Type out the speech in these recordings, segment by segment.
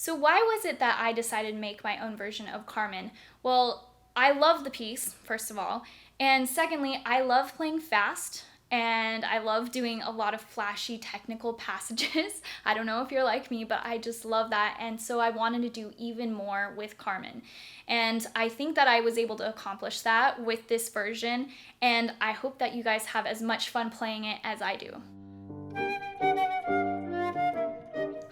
So why was it that I decided to make my own version of Carmen? Well, I love the piece, first of all, and secondly, I love playing fast. And I love doing a lot of flashy technical passages. I don't know if you're like me, but I just love that. And so I wanted to do even more with Carmen. And I think that I was able to accomplish that with this version. And I hope that you guys have as much fun playing it as I do.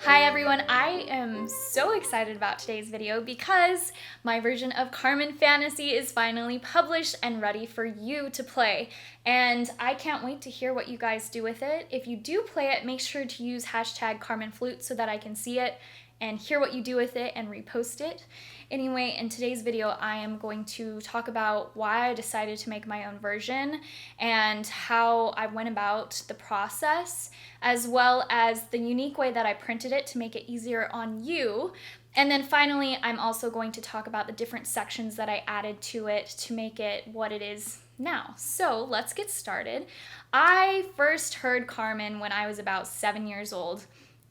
Hi everyone, I am so excited about today's video because my version of Carmen Fantasy is finally published and ready for you to play. And I can't wait to hear what you guys do with it. If you do play it, make sure to use hashtag #CarmenFlute so that I can see it and hear what you do with it and repost it. Anyway, in today's video, I am going to talk about why I decided to make my own version and how I went about the process, as well as the unique way that I printed it to make it easier on you. And then finally, I'm also going to talk about the different sections that I added to it to make it what it is now. So let's get started. I first heard Carmen when I was about 7 years old.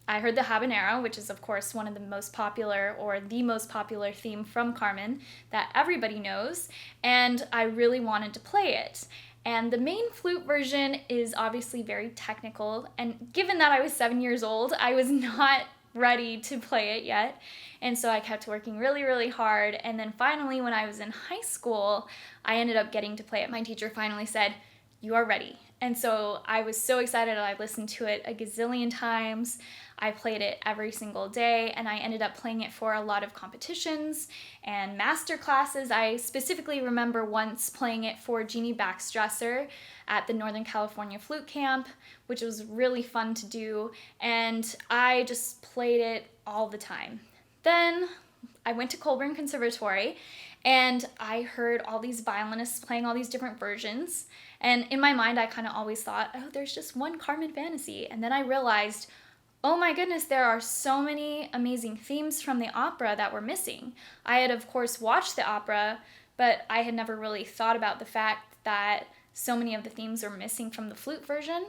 I heard the Habanera, which is of course one of the most popular or the most popular theme from Carmen that everybody knows, and I really wanted to play it. And the main flute version is obviously very technical, and given that I was 7 years old, I was not ready to play it yet. And so I kept working really, really hard. And then finally, when I was in high school, I ended up getting to play it. My teacher finally said, "You are ready." And so I was so excited. I listened to it a gazillion times. I played it every single day, and I ended up playing it for a lot of competitions and master classes. I specifically remember once playing it for Jeannie Baxdresser at the Northern California Flute Camp, which was really fun to do, and I just played it all the time. Then I went to Colburn Conservatory, and I heard all these violinists playing all these different versions, and in my mind I kind of always thought, oh, there's just one Carmen Fantasy, and then I realized, oh my goodness, there are so many amazing themes from the opera that were missing. I had, of course, watched the opera, but I had never really thought about the fact that so many of the themes were missing from the flute version.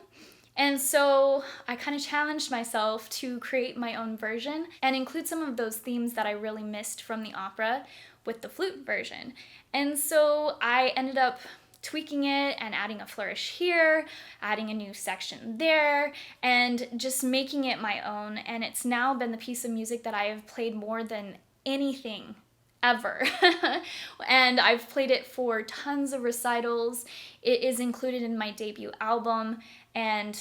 And so I kind of challenged myself to create my own version and include some of those themes that I really missed from the opera with the flute version. And so I ended up tweaking it and adding a flourish here, adding a new section there, and just making it my own. And it's now been the piece of music that I have played more than anything ever. And I've played it for tons of recitals. It is included in my debut album, and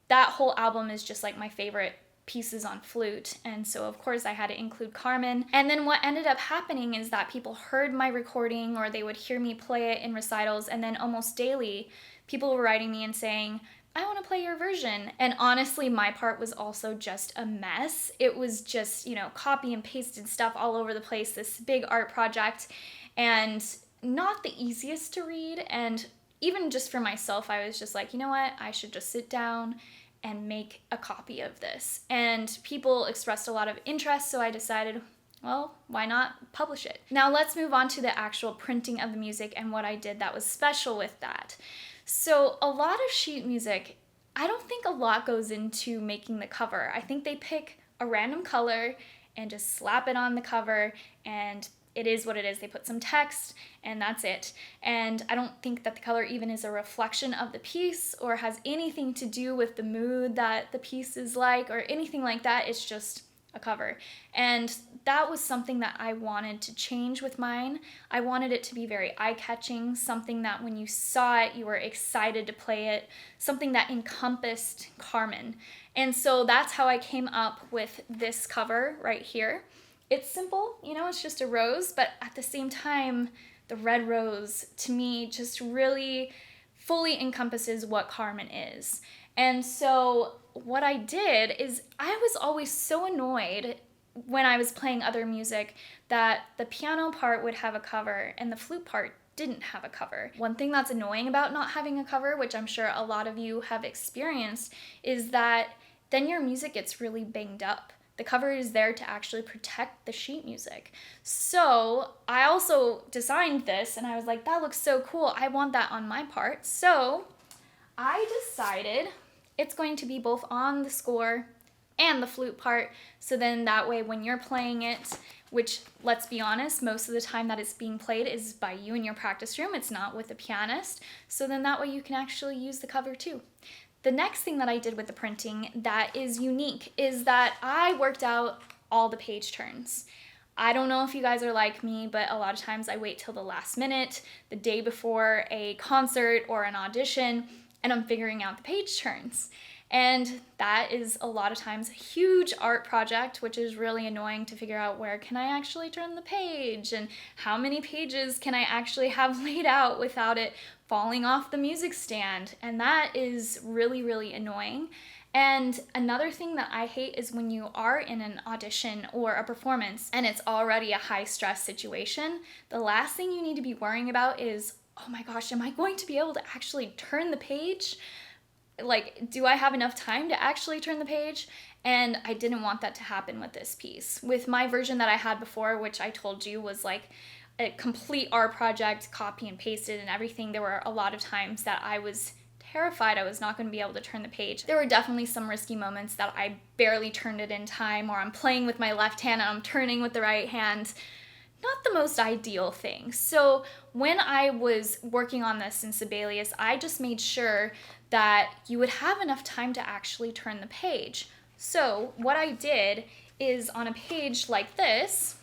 that whole album is just like my favorite pieces on flute, and so of course I had to include Carmen. And then what ended up happening is that people heard my recording, or they would hear me play it in recitals, and then almost daily people were writing me and saying, I want to play your version. And honestly, my part was also just a mess. It was just, copy and pasted stuff all over the place, this big art project, and not the easiest to read. And even just for myself, I was just like, you know what, I should just sit down and make a copy of this. And people expressed a lot of interest, so I decided, well, why not publish it? Now let's move on to the actual printing of the music and what I did that was special with that. So a lot of sheet music, I don't think a lot goes into making the cover. I think they pick a random color and just slap it on the cover, and it is what it is. They put some text and that's it. And I don't think that the color even is a reflection of the piece or has anything to do with the mood that the piece is like or anything like that. It's just a cover. And that was something that I wanted to change with mine. I wanted it to be very eye-catching, something that when you saw it, you were excited to play it, something that encompassed Carmen. And so that's how I came up with this cover right here. It's simple, it's just a rose, but at the same time, the red rose to me just really fully encompasses what Carmen is. And so what I did is I was always so annoyed when I was playing other music that the piano part would have a cover and the flute part didn't have a cover. One thing that's annoying about not having a cover, which I'm sure a lot of you have experienced, is that then your music gets really banged up. The cover is there to actually protect the sheet music. So I also designed this and I was like, that looks so cool. I want that on my part. So I decided it's going to be both on the score and the flute part. So then that way when you're playing it, which, let's be honest, most of the time that it's being played is by you in your practice room. It's not with a pianist. So then that way you can actually use the cover too. The next thing that I did with the printing that is unique is that I worked out all the page turns. I don't know if you guys are like me, but a lot of times I wait till the last minute, the day before a concert or an audition, and I'm figuring out the page turns. And that is a lot of times a huge art project, which is really annoying to figure out where can I actually turn the page and how many pages can I actually have laid out without it falling off the music stand. And that is really, really annoying. And another thing that I hate is when you are in an audition or a performance and it's already a high stress situation, the last thing you need to be worrying about is, oh my gosh, am I going to be able to actually turn the page? Like, do I have enough time to actually turn the page? And I didn't want that to happen with this piece. With my version that I had before, which I told you was like a complete art project, copy and pasted and everything, there were a lot of times that I was terrified I was not going to be able to turn the page. There were definitely some risky moments that I barely turned it in time, or I'm playing with my left hand and I'm turning with the right hand. Not the most ideal thing. So when I was working on this in Sibelius, I just made sure that you would have enough time to actually turn the page. So what I did is on a page like this,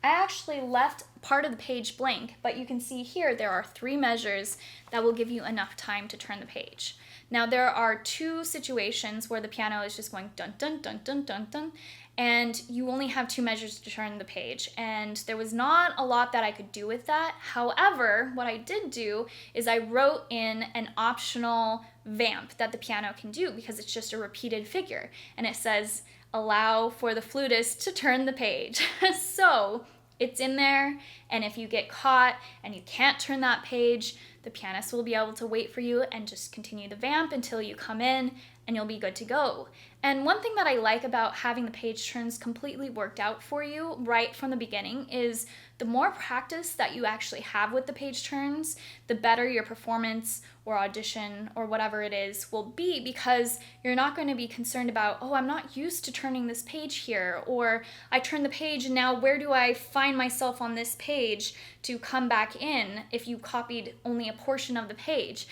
I actually left part of the page blank, but you can see here there are 3 measures that will give you enough time to turn the page. Now there are 2 situations where the piano is just going dun dun dun dun dun dun, and you only have 2 measures to turn the page, and there was not a lot that I could do with that. However, what I did do is I wrote in an optional vamp that the piano can do because it's just a repeated figure, and it says allow for the flutist to turn the page. So it's in there, and if you get caught and you can't turn that page, the pianist will be able to wait for you and just continue the vamp until you come in and you'll be good to go. And one thing that I like about having the page turns completely worked out for you right from the beginning is the more practice that you actually have with the page turns, the better your performance or audition or whatever it is will be, because you're not going to be concerned about, oh, I'm not used to turning this page here, or I turned the page and now where do I find myself on this page to come back in if you copied only a portion of the page.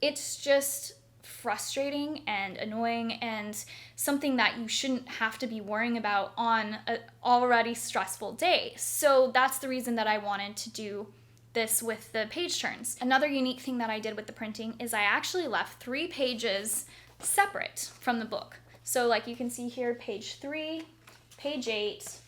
It's just frustrating and annoying and something that you shouldn't have to be worrying about on an already stressful day. So that's the reason that I wanted to do this with the page turns. Another unique thing that I did with the printing is I actually left 3 pages separate from the book. So like you can see here, page 3, page 8,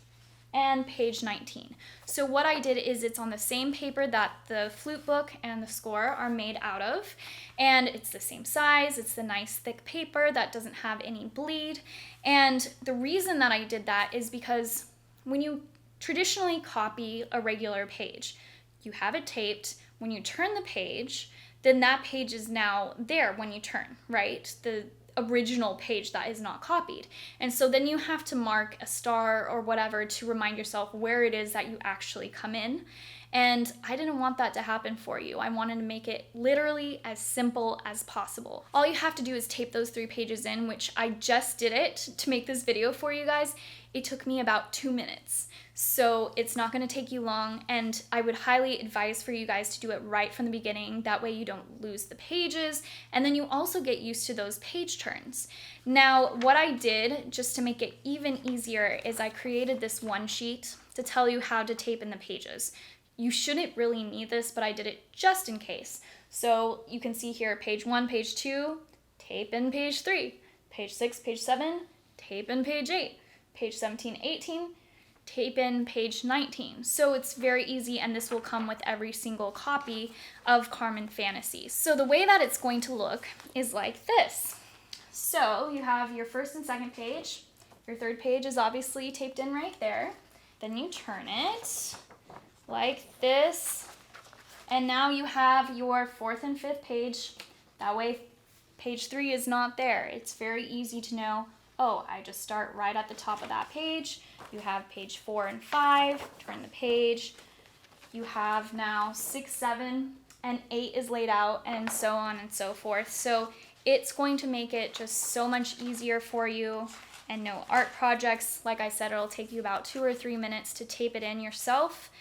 and page 19. So what I did is it's on the same paper that the flute book and the score are made out of, and it's the same size, it's the nice thick paper that doesn't have any bleed. And the reason that I did that is because when you traditionally copy a regular page, you have it taped. When you turn the page, then that page is now there when you turn, right? The original page that is not copied. And so then you have to mark a star or whatever to remind yourself where it is that you actually come in. And I didn't want that to happen for you. I wanted to make it literally as simple as possible. All you have to do is tape those 3 pages in, which I just did it to make this video for you guys. It took me about 2 minutes. So it's not going to take you long, and I would highly advise for you guys to do it right from the beginning. That way you don't lose the pages, and then you also get used to those page turns. Now, what I did, just to make it even easier, is I created this one sheet to tell you how to tape in the pages. You shouldn't really need this, but I did it just in case. So you can see here, page 1, page 2, tape in page 3, page 6, page 7, tape in page 8, page 17, 18, tape in page 19. So it's very easy, and this will come with every single copy of Carmen Fantasie. So the way that it's going to look is like this. So you have your first and second page. Your third page is obviously taped in right there. Then you turn it like this, and now you have your 4th and 5th page. That way page 3 is not there. It's very easy to know, oh, I just start right at the top of that page. You have page 4 and 5, turn the page. You have now 6, 7, and 8 is laid out, and so on and so forth. So it's going to make it just so much easier for you. and no art projects. Like I said, it'll take you about 2 or 3 minutes to tape it in yourself,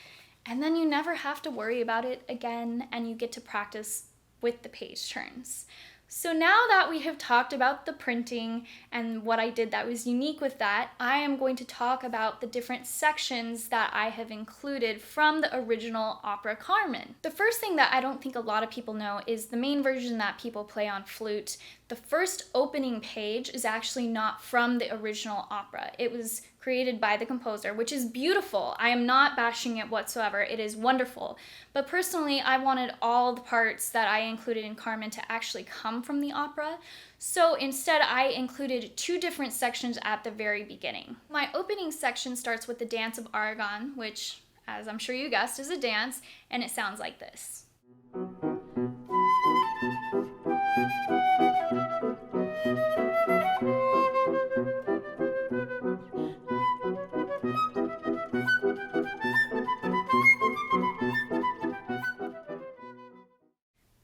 and then you never have to worry about it again, and you get to practice with the page turns. So now that we have talked about the printing and what I did that was unique with that, I am going to talk about the different sections that I have included from the original opera Carmen. The first thing that I don't think a lot of people know is the main version that people play on flute. The first opening page is actually not from the original opera. It was created by the composer, which is beautiful. I am not bashing it whatsoever. It is wonderful. But personally, I wanted all the parts that I included in Carmen to actually come from the opera. So instead, I included 2 different sections at the very beginning. My opening section starts with the Dance of Aragon, which, as I'm sure you guessed, is a dance, and it sounds like this.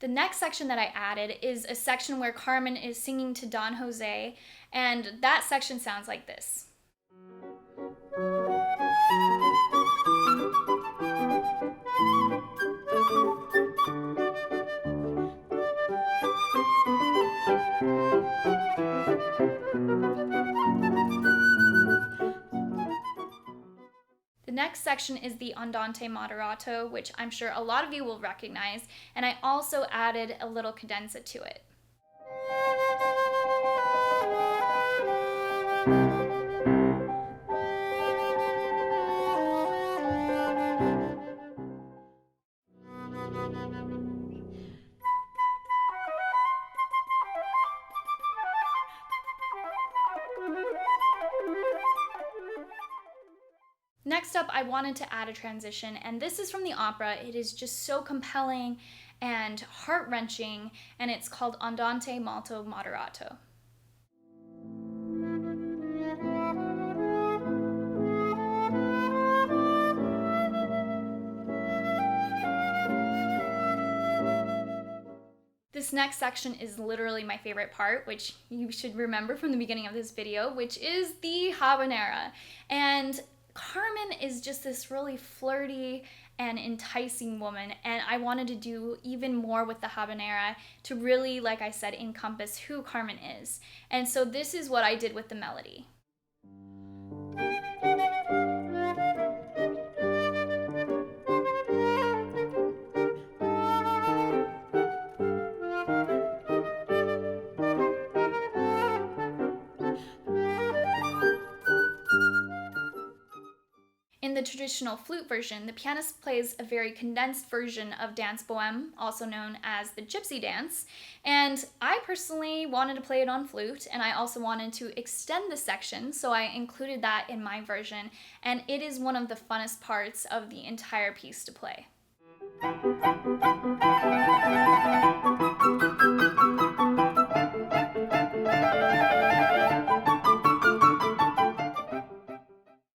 The next section that I added is a section where Carmen is singing to Don Jose, and that section sounds like this. The next section is the Andante Moderato, which I'm sure a lot of you will recognize, and I also added a little cadenza to it. Next up, I wanted to add a transition, and this is from the opera. It is just so compelling and heart-wrenching, and it's called Andante Moderato. This next section is literally my favorite part, which you should remember from the beginning of this video, which is the Habanera. And Carmen is just this really flirty and enticing woman, and I wanted to do even more with the Habanera to really, like I said, encompass who Carmen is. And so this is what I did with the melody. In the traditional flute version, the pianist plays a very condensed version of Danse Bohème, also known as the Gypsy Dance, and I personally wanted to play it on flute, and I also wanted to extend the section, so I included that in my version, and it is one of the funnest parts of the entire piece to play.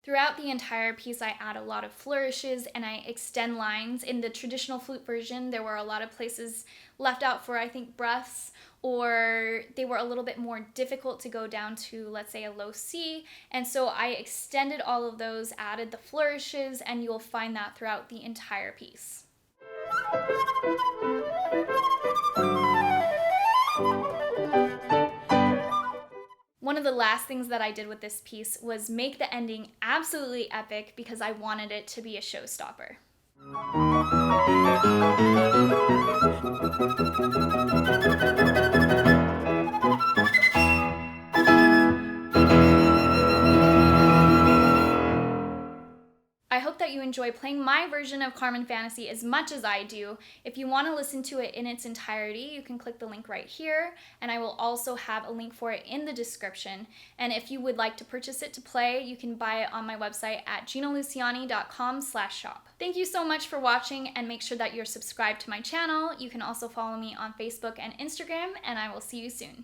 Throughout the entire piece, I add a lot of flourishes and I extend lines. In the traditional flute version, there were a lot of places left out for, I think, breaths, or they were a little bit more difficult to go down to, let's say, a low C. And so I extended all of those, added the flourishes, and you'll find that throughout the entire piece. One of the last things that I did with this piece was make the ending absolutely epic because I wanted it to be a showstopper. I hope that you enjoy playing my version of Carmen Fantasie as much as I do. If you want to listen to it in its entirety, you can click the link right here, and I will also have a link for it in the description. And if you would like to purchase it to play, you can buy it on my website at ginaluciani.com/shop. Thank you so much for watching, and make sure that you're subscribed to my channel. You can also follow me on Facebook and Instagram, and I will see you soon.